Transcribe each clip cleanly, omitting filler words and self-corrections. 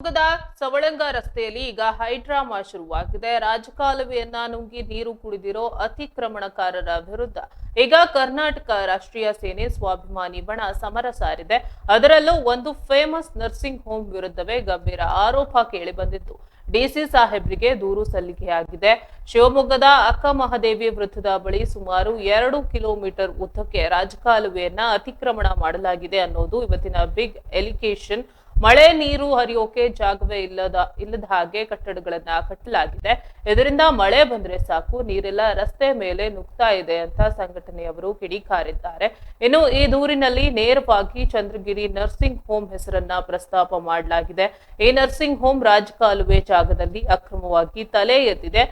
ಶಿವಮೊಗ್ಗದ ಸವಳಂಗ ರಸ್ತೆಯಲ್ಲಿ ಈಗ ಹೈಡ್ರಾಮಾ ಶುರುವಾಗಿದೆ. ರಾಜಕಾಲುವೆಯನ್ನ ನುಂಗಿ ನೀರು ಕುಡಿದಿರೋ ಅತಿಕ್ರಮಣಕಾರರ ವಿರುದ್ಧ ಈಗ ಕರ್ನಾಟಕ ರಾಷ್ಟ್ರೀಯ ಸೇನೆ ಸ್ವಾಭಿಮಾನಿ ಬಣ ಸಮರ ಸಾರಿದೆ. ಅದರಲ್ಲೂ ಒಂದು ಫೇಮಸ್ ನರ್ಸಿಂಗ್ ಹೋಮ್ ವಿರುದ್ಧವೇ ಗಂಭೀರ ಆರೋಪ ಕೇಳಿ ಬಂದಿತ್ತು. ಡಿಸಿ ಸಾಹೇಬ್ರಿಗೆ ದೂರು ಸಲ್ಲಿಕೆಯಾಗಿದೆ. ಶಿವಮೊಗ್ಗದ ಅಕ್ಕಮಹಾದೇವಿ ವೃತ್ತದ ಬಳಿ ಸುಮಾರು 2 ಕಿಲೋಮೀಟರ್ ಉದ್ದಕ್ಕೆ ರಾಜಕಾಲುವೆಯನ್ನ ಅತಿಕ್ರಮಣ ಮಾಡಲಾಗಿದೆ ಅನ್ನೋದು ಇವತ್ತಿನ ಬಿಗ್ ಎಲಿಗೇಷನ್. ಮಳೆ ನೀರು ಹರಿಯೋಕೆ ಜಾಗವೇ ಇಲ್ಲದ ಹಾಗೆ ಕಟ್ಟಡಗಳನ್ನ ಕಟ್ಟಲಾಗಿದೆ. ಇದರಿಂದ ಮಳೆ ಬಂದ್ರೆ ಸಾಕು ನೀರೆಲ್ಲ ರಸ್ತೆ ಮೇಲೆ ನುಗ್ತಾ ಇದೆ ಅಂತ ಸಂಘಟನೆಯವರು ಕಿಡಿಕಾರಿದ್ದಾರೆ. ಇನ್ನು ಈ ದೂರಿನಲ್ಲಿ ನೇರವಾಗಿ ಚಂದ್ರಗಿರಿ ನರ್ಸಿಂಗ್ ಹೋಮ್ ಹೆಸರನ್ನ ಪ್ರಸ್ತಾಪ ಮಾಡಲಾಗಿದೆ. ಈ ನರ್ಸಿಂಗ್ ಹೋಮ್ ರಾಜಕಾಲುವೆ ಜಾಗದಲ್ಲಿ ಅಕ್ರಮವಾಗಿ ತಲೆ ಎತ್ತಿದೆ.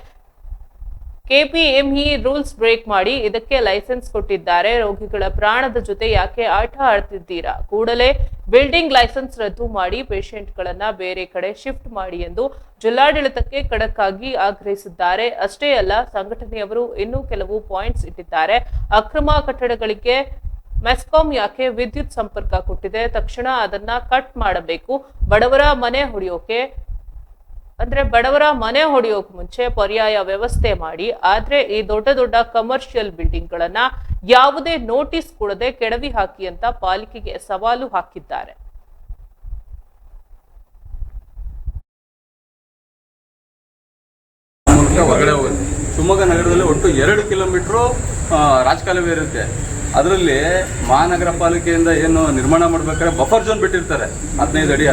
ಕೆಪಿಎಂಇ ರೂಲ್ಸ್ ಬ್ರೇಕ್ ಮಾಡಿ ಇದಕ್ಕೆ ಲೈಸೆನ್ಸ್ ಕೊಟ್ಟಿದ್ದಾರೆ. ರೋಗಿಗಳ ಪ್ರಾಣದ ಜೊತೆ ಯಾಕೆ ಆಟ ಆಡ್ತಿದ್ದೀರಾ? ಕೂಡಲೇ ಬಿಲ್ಡಿಂಗ್ ಲೈಸೆನ್ಸ್ ರದ್ದು ಮಾಡಿ ಪೇಷಂಟ್ಗಳನ್ನ ಬೇರೆ ಕಡೆ ಶಿಫ್ಟ್ ಮಾಡಿ ಎಂದು ಜಿಲ್ಲಾಡಳಿತಕ್ಕೆ ಖಡಕ್ ಆಗಿ ಆಗ್ರಹಿಸಿದ್ದಾರೆ. ಅಷ್ಟೇ ಅಲ್ಲ, ಸಂಘಟನೆಯವರು ಇನ್ನೂ ಕೆಲವು ಪಾಯಿಂಟ್ಸ್ ಇಟ್ಟಿದ್ದಾರೆ. ಅಕ್ರಮ ಕಟ್ಟಡಗಳಿಗೆ ಮೆಸ್ಕಾಂ ಯಾಕೆ ವಿದ್ಯುತ್ ಸಂಪರ್ಕ ಕೊಟ್ಟಿದೆ? ತಕ್ಷಣ ಅದನ್ನ ಕಟ್ ಮಾಡಬೇಕು. ಬಡವರ ಮನೆ ಹೊಡೆಯೋಕೆ ಮುಂಚೆ ಪರ್ಯಾಯ ವ್ಯವಸ್ಥೆ ಮಾಡಿ. ಆದ್ರೆ ಈ ದೊಡ್ಡ ದೊಡ್ಡ ಕಮರ್ಷಿಯಲ್ ಬಿಲ್ಡಿಂಗ್ ಗಳನ್ನ ಯಾವುದೇ ನೋಟಿಸ್ ಕೊಡದೆ ಕೆಡವಿ ಹಾಕಿ ಅಂತ ಪಾಲಿಕೆಗೆ ಸವಾಲು ಹಾಕಿದ್ದಾರೆ. ಶಿವಮೊಗ್ಗ ನಗರದಲ್ಲಿ ಒಟ್ಟು 2 ಕಿಲೋಮೀಟರ್ ರಾಜಕಾಲುವೆ ಇರುತ್ತೆ. ಅದರಲ್ಲಿ ಮಹಾನಗರ ಪಾಲಿಕೆಯಿಂದ ಏನು ನಿರ್ಮಾಣ ಮಾಡ್ಬೇಕಾದ್ರೆ ಬಫರ್ ಝೋನ್ ಬಿಟ್ಟಿರ್ತಾರೆ 15 ಅಡಿ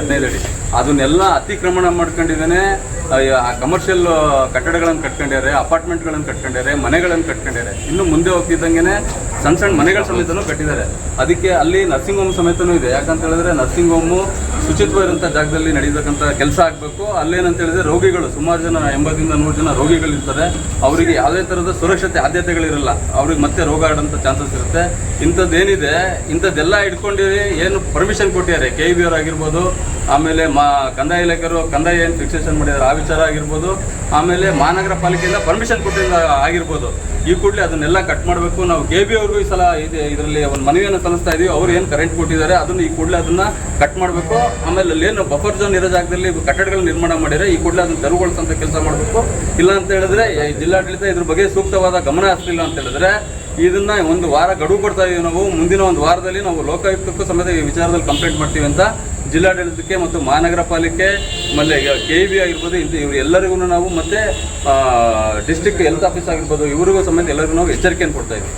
ಅದನ್ನೆಲ್ಲ ಅತಿಕ್ರಮಣ ಮಾಡ್ಕೊಂಡಿದ್ದಾನೆ. ಕಮರ್ಷಿಯಲ್ ಕಟ್ಟಡಗಳನ್ನು ಕಟ್ಕೊಂಡಿದ್ದಾರೆ, ಅಪಾರ್ಟ್ಮೆಂಟ್ಗಳನ್ನು ಕಟ್ಕೊಂಡಿದ್ದಾರೆ, ಮನೆಗಳನ್ನು ಕಟ್ಕೊಂಡಿದ್ದಾರೆ. ಇನ್ನು ಮುಂದೆ ಹೋಗ್ತಿದ್ದಂಗೆ ಸಣ್ಣ ಮನೆಗಳ ಸಮೇತನೂ ಕಟ್ಟಿದ್ದಾರೆ. ಅದಕ್ಕೆ ಅಲ್ಲಿ ನರ್ಸಿಂಗ್ ಹೋಮ್ ಸಮೇತನೂ ಇದೆ. ಯಾಕಂತ ಹೇಳಿದ್ರೆ ನರ್ಸಿಂಗ್ ಹೋಮು ಶುಚಿತ್ವ ಇರೋಂಥ ಜಾಗದಲ್ಲಿ ನಡೀತಕ್ಕಂಥ ಕೆಲಸ ಆಗಬೇಕು. ಅಲ್ಲೇನಂತ ಹೇಳಿದ್ರೆ ರೋಗಿಗಳು ಸುಮಾರು ಜನ 80ರಿಂದ 100 ಜನ ರೋಗಿಗಳಿರ್ತಾರೆ. ಅವರಿಗೆ ಯಾವುದೇ ಥರದ ಸುರಕ್ಷತೆ ಆದ್ಯತೆಗಳಿರಲ್ಲ. ಅವ್ರಿಗೆ ಮತ್ತೆ ರೋಗ ಆಡೋಂಥ ಚಾನ್ಸಸ್ ಇರುತ್ತೆ. ಇಂಥದ್ದೇನಿದೆ ಇಂಥದ್ದೆಲ್ಲ ಇಟ್ಕೊಂಡಿರಿ ಏನು ಪರ್ಮಿಷನ್ ಕೊಟ್ಟಿದ್ದಾರೆ KEB ಅವರು ಆಗಿರ್ಬೋದು, ಆಮೇಲೆ ಕಂದಾಯ ಇಲಾಖೆಯವರು ಕಂದಾಯ ಏನು ಫಿಕ್ಸೇಷನ್ ಮಾಡಿದ್ದಾರೆ ಆ ವಿಚಾರ ಆಗಿರ್ಬೋದು, ಆಮೇಲೆ ಮಹಾನಗರ ಪಾಲಿಕೆಯಿಂದ ಪರ್ಮಿಷನ್ ಕೊಟ್ಟಿದ್ದ ಆಗಿರ್ಬೋದು. ಈ ಕೂಡಲೇ ಅದನ್ನೆಲ್ಲ ಕಟ್ ಮಾಡಬೇಕು. ನಾವು KEB ಅವ್ರಿಗೂ ಈ ಸಲ ಇದರಲ್ಲಿ ಒಂದು ಮನವಿಯನ್ನು ಸಲ್ಲಿಸ್ತಾ ಇದೀವಿ. ಅವ್ರು ಏನು ಕರೆಂಟ್ ಕೊಟ್ಟಿದ್ದಾರೆ ಅದನ್ನು ಈ ಕೂಡಲೇ ಅದನ್ನ ಕಟ್ ಮಾಡಬೇಕು. ಆಮೇಲೆ ಅಲ್ಲೇನು ಬಫರ್ ಝೋನ್ ಇರೋ ಜಾಗದಲ್ಲಿ ಕಟ್ಟಡಗಳು ನಿರ್ಮಾಣ ಮಾಡಿದರೆ ಈ ಕೂಡಲೇ ಅದನ್ನು ತೆರವುಗೊಳಿಸೋಂಥ ಕೆಲಸ ಮಾಡಬೇಕು. ಇಲ್ಲ ಅಂತ ಹೇಳಿದ್ರೆ ಜಿಲ್ಲಾಡಳಿತ ಇದ್ರ ಬಗ್ಗೆ ಸೂಕ್ತವಾದ ಗಮನ ಹರಿಸಲಿಲ್ಲ ಅಂತ ಹೇಳಿದ್ರೆ ಇದನ್ನ 1 ವಾರ ಗಡುವು ಕೊಡ್ತಾ ಇದೀವಿ. ನಾವು ಮುಂದಿನ 1 ವಾರದಲ್ಲಿ ನಾವು ಲೋಕಾಯುಕ್ತಕ್ಕೂ ಸಮೇತ ಈ ವಿಚಾರದಲ್ಲಿ ಕಂಪ್ಲೇಂಟ್ ಮಾಡ್ತೀವಿ ಅಂತ ಜಿಲ್ಲಾಡಳಿತಕ್ಕೆ ಮತ್ತು ಮಹಾನಗರ ಪಾಲಿಕೆ ಆಮೇಲೆ KEB ಆಗಿರ್ಬೋದು ಇವರು ಎಲ್ಲರಿಗೂ ನಾವು ಮತ್ತೆ ಡಿಸ್ಟ್ರಿಕ್ಟ್ ಹೆಲ್ತ್ ಆಫೀಸ್ ಆಗಿರ್ಬೋದು ಇವರಿಗೂ ಸಮೇತ ಎಲ್ಲರಿಗೂ ನಾವು ಎಚ್ಚರಿಕೆಯನ್ನು ಕೊಡ್ತಾ ಇದ್ದೀವಿ.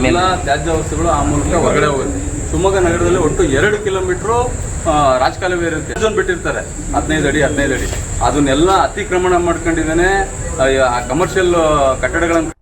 ಎಲ್ಲ ತ್ಯಾಜ್ಯ ವಸ್ತುಗಳು ಆ ಮೂಲಕ ಹೊರಗಡೆ ಹೋಗುತ್ತೆ. ಶಿವಮೊಗ್ಗ ನಗರದಲ್ಲಿ ಒಟ್ಟು 2 ಕಿಲೋಮೀಟರ್ ರಾಜಕಾಲುವೆ ಇರುತ್ತೆ. ಝೋನ್ ಬಿಟ್ಟಿರ್ತಾರೆ 15 ಅಡಿ ಅದನ್ನೆಲ್ಲ ಅತಿಕ್ರಮಣ ಮಾಡ್ಕೊಂಡಿದ್ದಾನೆ. ಕಮರ್ಷಿಯಲ್ ಕಟ್ಟಡಗಳನ್ನು